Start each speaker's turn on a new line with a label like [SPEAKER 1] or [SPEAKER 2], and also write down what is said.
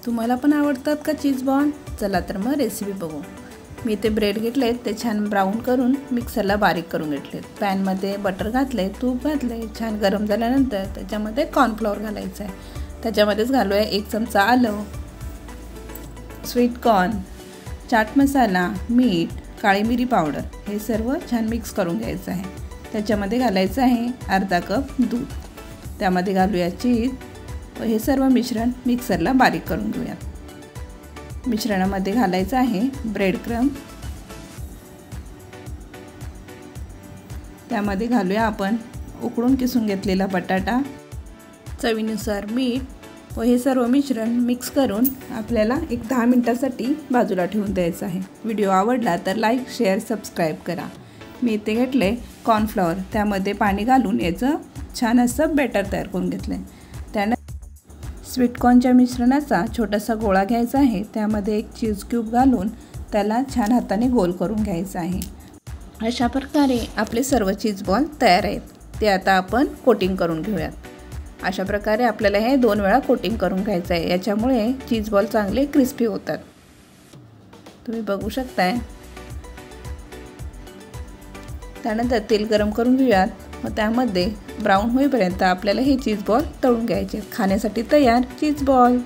[SPEAKER 1] तुम्हाला पण आवडतात का चीज बॉल? चला तर मग रेसिपी बघू। मी इथे ब्रेड घेतलेत, ते छान ब्राऊन करून मिक्सरला बारीक करून घेतलेत। पॅनमध्ये बटर घातले, तूप घातले, छान गरम झाल्यानंतर त्याच्यामध्ये कॉर्नफ्लॉवर घालायचं आहे। त्याच्यामध्येच घालूया 1 चमचा आलं, स्वीट कॉर्न, चाट मसाला, मीठ, काळी मिरी पावडर हे सर्व छान मिक्स करून घ्यायचं आहे। त्याच्यामध्ये घालायचं आहे अर्धा कप दूध, त्यामध्ये घालूया चीज व हे सर्व मिश्रण मिक्सरला बारीक करून घेऊया। मिश्रणामध्ये घालायचं आहे ब्रेड क्रम्ब, त्यामध्ये घालूया आपण उकडून किसून घेतलेला बटाटा, चवीनुसार मीठ व हे सर्व मिश्रण मिक्स करून आपल्याला 10 मिनिटांसाठी बाजूला ठेवून द्यायचं आहे। व्हिडिओ आवडला तर लाईक, शेअर, सबस्क्राईब करा। मी इथे घेतले कॉर्नफ्लॉवर, त्यामध्ये पाणी घालून याचं छान असं बॅटर तयार करून घेतले। त्यानंतर स्वीट कॉर्नच्या मिश्रणाचा छोटासा गोळा घ्यायचा आहे, त्यामध्ये 1 चीज क्यूब घालून त्याला छान हाताने गोल करून घ्यायचा आहे। अशा प्रकारे आपले सर्व चीज बॉल तयार आहेत। ते आता आपण कोटिंग करून घेऊयात। अशा प्रकारे आपल्याला हे 2 वेळा कोटिंग करून घ्यायचं आहे, याच्यामुळे चीज बॉल चांगले क्रिस्पी होतात। तुम्ही बघू शकताय। त्यानंतर तेल गरम करून घेऊयात व त्यामध्ये ब्राऊन होईपर्यंत आपल्याला हे चीज बॉल तळून घ्यायचे। खाण्यासाठी तयार चीज बॉल।